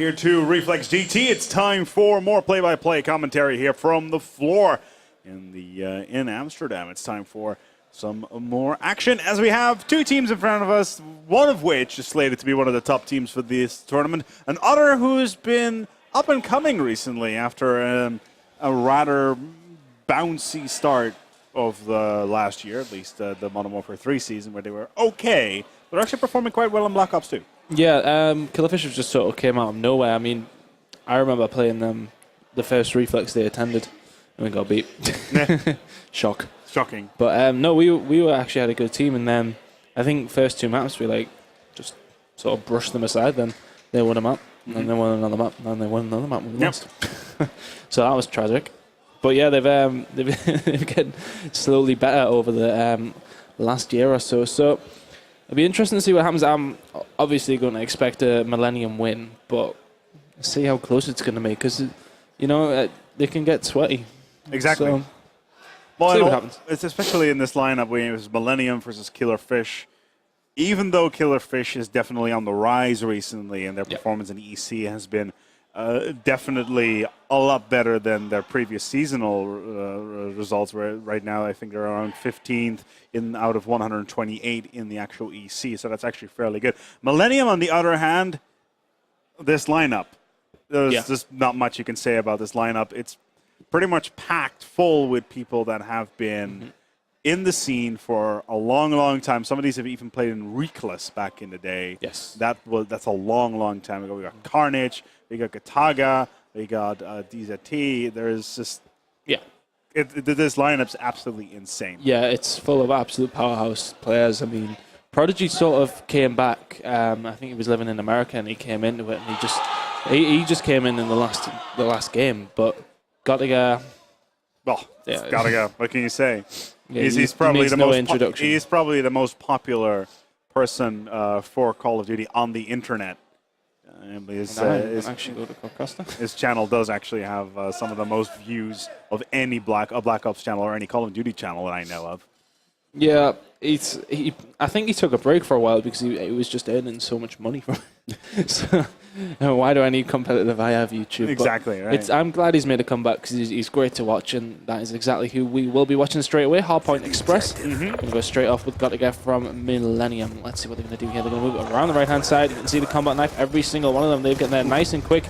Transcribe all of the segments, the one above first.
here to ReflexGT. It's time for more play-by-play commentary here from the floor in Amsterdam. It's time for some more action as we have two teams in front of us, one of which is slated to be one of the top teams for this tournament, and other who's been up and coming recently after a rather bouncy start of the last year, at least the Modern Warfare 3 season, where they were okay, but actually performing quite well in Black Ops 2. Yeah, Killerfish just sort of came out of nowhere. I mean, I remember playing them the first Reflex they attended, and we got beat. Shocking. But no, we actually had a good team, and then I think first two maps we just sort of brushed them aside. Then they won a map, and then they won another map, and then they won another map. And we lost. So that was tragic. But yeah, they've getting slowly better over the last year or so. So it'll be interesting to see what happens. I'm obviously going to expect a Millenium win, but see how close it's going to make, because they can get sweaty. Exactly. So, well, see what happens. It's especially in this lineup where it was Millenium versus Killerfish. Even though Killerfish is definitely on the rise recently, and their performance in EC has been definitely a lot better than their previous seasonal results, where right now I think they're around 15th out of 128 in the actual EC, so that's actually fairly good. Millenium, on the other hand, this lineup, there's just not much you can say about this lineup. It's pretty much packed full with people that have been in the scene for a long, long time. Some of these have even played in Reckless back in the day. Yes. That's a long, long time ago. We got Carnage, we got Gataga, we got DZT. There's just... Yeah. This lineup's absolutely insane. Yeah, it's full of absolute powerhouse players. I mean, Prodigy sort of came back. I think he was living in America, and he came into it, and he just came in the last game. But Gataga... Well, Gataga, what can you say? Yeah, he's probably the most introduction. He's probably the most popular person for Call of Duty on the internet. His channel does actually have some of the most views of any Black Ops channel or any Call of Duty channel that I know of. Yeah, I think he took a break for a while because he was just earning so much money from it. So, why do I need competitive? I have YouTube. Exactly, right. I'm glad he's made a comeback because he's great to watch, and that is exactly who we will be watching straight away. Hardpoint Express. Going to go straight off with Gataga from Millenium. Let's see what they're going to do here. They're going to move around the right-hand side. You can see the combat knife. Every single one of them, they've got there nice and quick.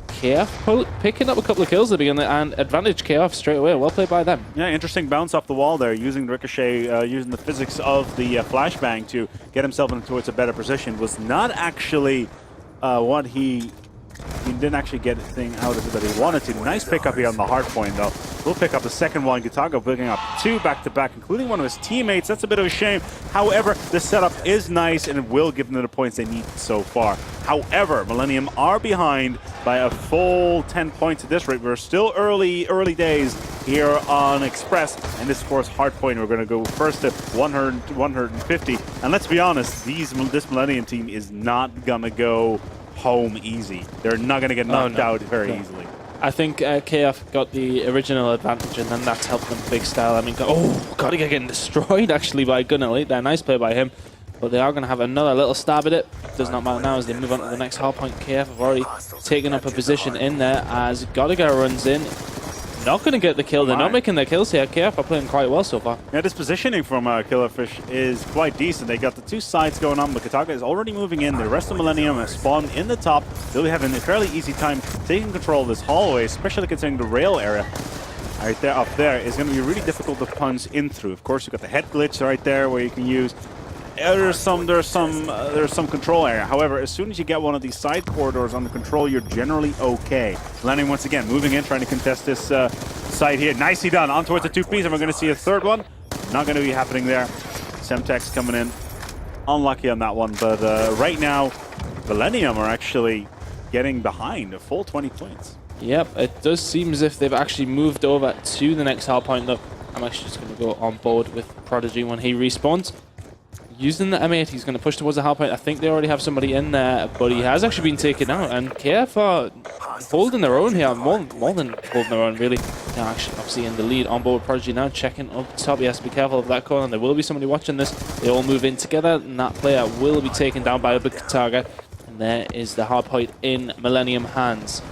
KF picking up a couple of kills at the beginning, and advantage KF straight away. Well played by them. Yeah, interesting bounce off the wall there, using the ricochet, using the physics of the flashbang to get himself towards a better position. Was not actually what he didn't actually get the thing out of it that he wanted to. Nice pickup here on the hard point, though. We'll pick up the second one. Gataga picking up two back-to-back, including one of his teammates. That's a bit of a shame. However, the setup is nice, and it will give them the points they need so far. However, Millenium are behind by a full 10 points at this rate. We're still early days here on Express, and this, of course, hard point. We're going to go first to 100 to 150. And let's be honest, this Millenium team is not going to go home easy. They're not going to get knocked out very easily. I think KF got the original advantage, and then that's helped them big style. I mean, Gataga getting destroyed actually by Gunelite there. Nice play by him. But they are going to have another little stab at it. Does not matter now as they move on to the next hard point. KF have already taken up a position in there as Gataga runs in. Not going to get the kill. They're not making their kills here. KF are playing quite well so far. Yeah, this positioning from Killerfish is quite decent. They got the two sides going on, but Gataga is already moving in. The rest of Millenium has spawned in the top. They'll be having a fairly easy time taking control of this hallway, especially considering the rail area. Right there, up there, is going to be really difficult to punch in through. Of course, you've got the head glitch right there where you can use. There's some control area. However, as soon as you get one of these side corridors under control, you're generally okay. Millenium once again moving in, trying to contest this side here. Nicely done. On towards the two-piece, and we're going to see a third one. Not going to be happening there. Semtex coming in. Unlucky on that one, but right now, Millenium are actually getting behind a full 20 points. Yep, it does seem as if they've actually moved over to the next hard point, though. I'm actually just going to go on board with Prodigy when he respawns. Using the M8, he's going to push towards the hard point. I think they already have somebody in there, but he has actually been taken out. And KF are holding their own here, more than holding their own, really. They're actually obviously in the lead. On board Prodigy now, checking up top. He has to be careful of that corner. There will be somebody watching this. They all move in together, and that player will be taken down by a big target. And there is the hard point in Millenium hands.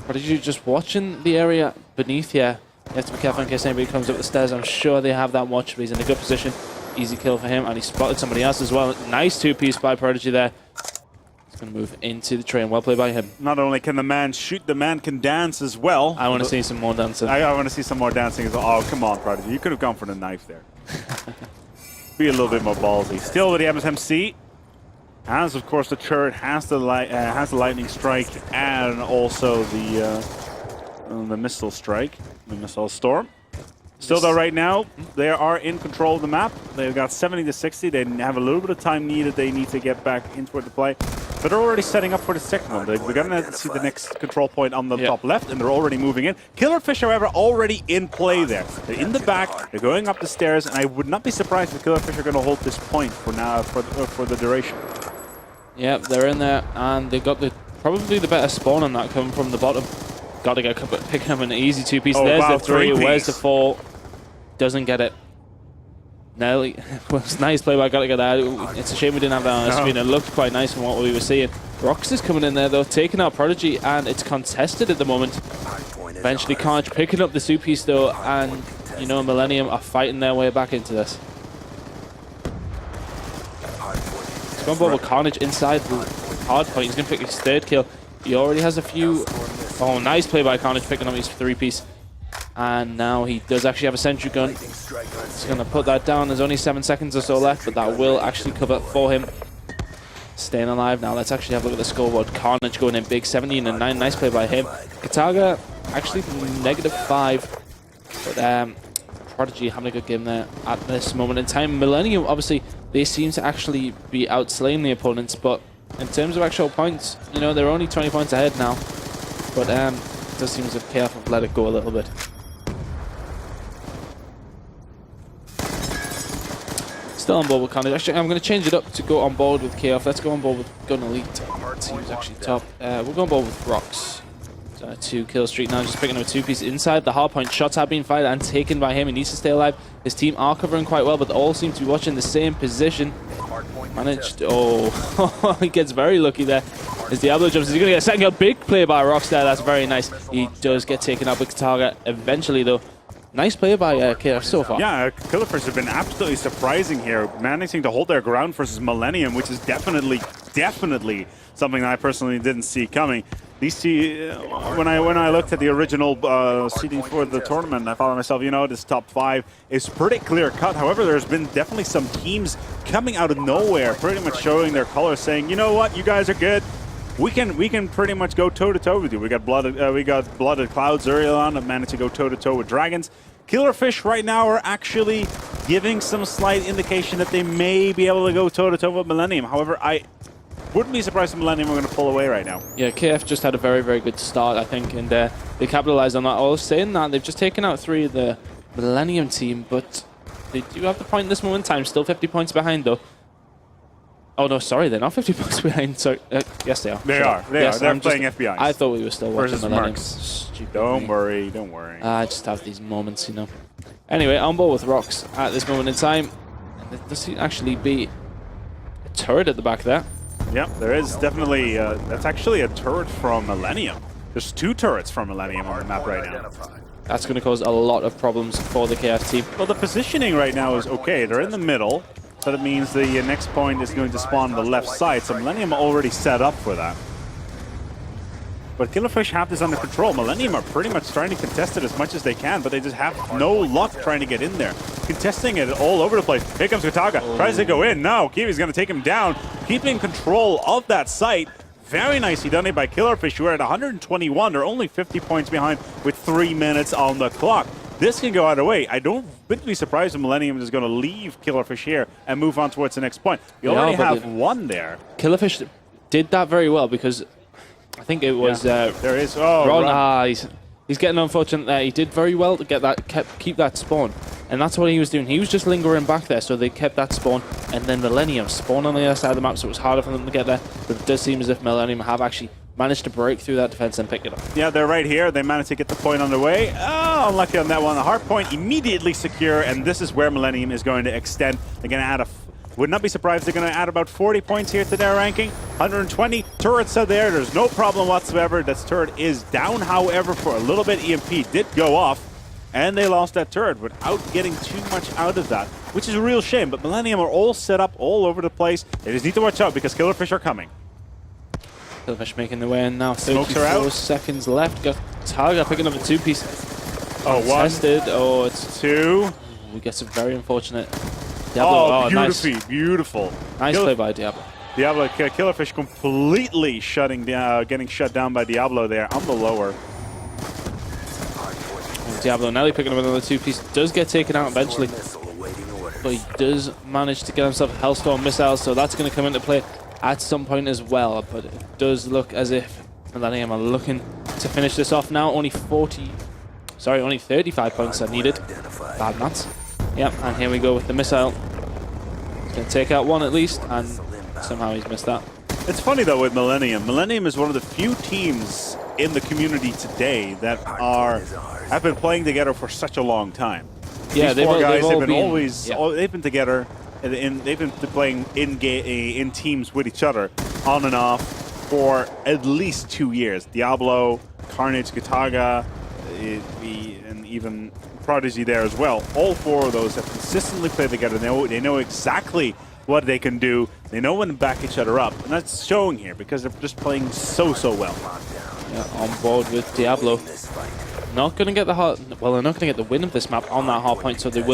Prodigy just watching the area beneath here. You have to be careful in case anybody comes up the stairs. I'm sure they have that watch, but he's in a good position. Easy kill for him, and he spotted somebody else as well. Nice two-piece by Prodigy there. He's going to move into the train. Well played by him. Not only can the man shoot, the man can dance as well. I want to see some more dancing. I want to see some more dancing as well. Oh, come on, Prodigy. You could have gone for the knife there. Be a little bit more ballsy. Still with the MSMC. Has, of course, the turret, has the lightning strike, and also the missile strike, the missile storm. Still, though, right now, they are in control of the map. They've got 70 to 60. They have a little bit of time needed. They need to get back into the play. But they're already setting up for the second one. We're going to see the next control point on the top left, and they're already moving in. Killerfish, however, already in play there. They're in the back. They're going up the stairs, and I would not be surprised if Killerfish are going to hold this point for now, for the duration. Yep, they're in there, and they got probably the better spawn on that coming from the bottom. Got to get picking up an easy two-piece. Oh, there's wow, the three. three-piece. Where's the four? Doesn't get it. Nelly, was nice play by Got to get that. It's a shame we didn't have that on our screen. It looked quite nice from what we were seeing. Rox is coming in there though, taking out Prodigy, and it's contested at the moment. Eventually, Carnage picking up the two-piece though, and you know Millenium are fighting their way back into this. He's going board with Carnage inside the hard point. He's going to pick his third kill. He already has a few. Oh, nice play by Carnage picking up his three-piece. And now he does actually have a sentry gun. He's going to put that down. There's only 7 seconds or so left, but that will actually cover for him. Staying alive now. Let's actually have a look at the scoreboard. Carnage going in big, 17 and 9. Nice play by him. Kataga actually -5. But Prodigy having a good game there at this moment in time. Millenium, obviously, they seem to actually be outslaying the opponents, but in terms of actual points, you know, they're only 20 points ahead now. But it does seem as if KF have let it go a little bit. Still on board with Carnage. Actually, I'm going to change it up to go on board with KF. Let's go on board with Gun Elite. Team's actually top. We'll go on board with Rox. 2 kill streak now, just picking up a two-piece inside the hard point. Shots have been fired and taken by him. He needs to stay alive. His team are covering quite well, but they all seem to be watching the same position. Managed. Oh, he gets very lucky there. As Diablo jumps, he's going to get a second kill. Big play by Rox there. That's very nice. He does get taken out with Target eventually, though. Nice play by KF so far. Yeah, Killerfish have been absolutely surprising here, managing to hold their ground versus Millenium, which is definitely something that I personally didn't see coming. These two, when I looked at the original seeding for the tournament, I thought to myself, you know, this top 5 is pretty clear cut. However, there's been definitely some teams coming out of nowhere, pretty much showing their colors, saying, you know what, you guys are good. We can pretty much go toe-to-toe with you. We got Blooded Clouds early on and managed to go toe-to-toe with Dragons. Killerfish right now are actually giving some slight indication that they may be able to go toe-to-toe with Millenium. However, I wouldn't be surprised if Millenium were going to pull away right now. Yeah, KF just had a very, very good start, I think, and they capitalized on that. All saying that, they've just taken out 3 of the Millenium team, but they do have the point in this moment in time. Still 50 points behind, though. Oh, no, sorry, they're not 50 points behind. Sorry. Yes, they are. They are. They're playing FBIs. I thought we were still watching versus Millenium. Mercs. Don't worry, don't worry. I just have these moments, you know. Anyway, on board with Rox at this moment in time. And there does actually be a turret at the back there. Yep, there is definitely. That's actually a turret from Millenium. There's 2 turrets from Millenium on the map right now. That's going to cause a lot of problems for the KF team. Well, the positioning right now is okay. They're in the middle. So that means the next point is going to spawn on the left side. So Millenium already set up for that. But Killerfish have this under control. Millenium are pretty much trying to contest it as much as they can, but they just have no luck trying to get in there. Contesting it all over the place. Here comes Kataga. Tries to go in. No, Kiwi's going to take him down. Keeping control of that site. Very nicely done by Killerfish, who are at 121. They're only 50 points behind with 3 minutes on the clock. This can go either way. I wouldn't be surprised if Millenium is going to leave Killerfish here and move on towards the next point. You already have 1 there. Killerfish did that very well because I think it was... there is... Oh, Ron, he's getting unfortunate there. He did very well to get that, keep that spawn. And that's what he was doing. He was just lingering back there, so they kept that spawn. And then Millenium spawned on the other side of the map, so it was harder for them to get there. But it does seem as if Millenium have actually managed to break through that defense and pick it up. Yeah, they're right here. They managed to get the point on their way. Oh, unlucky on that one. The hard point immediately secure, and this is where Millenium is going to extend. They're going to add a Would not be surprised they're going to add about 40 points here to their ranking. 120 turrets are there. There's no problem whatsoever. That turret is down, however, for a little bit. EMP did go off, and they lost that turret without getting too much out of that, which is a real shame. But Millenium are all set up all over the place. They just need to watch out because Killerfish are coming. Killerfish making their way in now. Smokes are 34 out. seconds left. Got Targa picking up a 2-piece. Oh, one. Tested. Oh, it's 2. We get some very unfortunate. Diablo. Oh, beautiful, Nice. beautiful. Nice play by Diablo. Killerfish completely shutting down, getting shut down by Diablo there on the lower. Diablo Nelly picking up another 2-piece. Does get taken out eventually, but he does manage to get himself Hellstorm missiles, so that's going to come into play at some point as well. But it does look as if Millenium are looking to finish this off now. Only 35 points are needed. Bad maths. Yep, and here we go with the missile. He's going to take out one at least, and somehow he's missed that. It's funny though with Millenium. Millenium is one of the few teams in the community today that have been playing together for such a long time. Yeah, these four guys have been always they've been together, and they've been playing in teams with each other on and off for at least 2 years. Diablo, Carnage, Kataga, and even Prodigy there as well. All 4 of those have consistently played together. They know exactly what they can do. They know when to back each other up, and that's showing here because they're just playing so well. Yeah, on board with Diablo. Not going to get the they're not going to get the win of this map on that hard point, so they will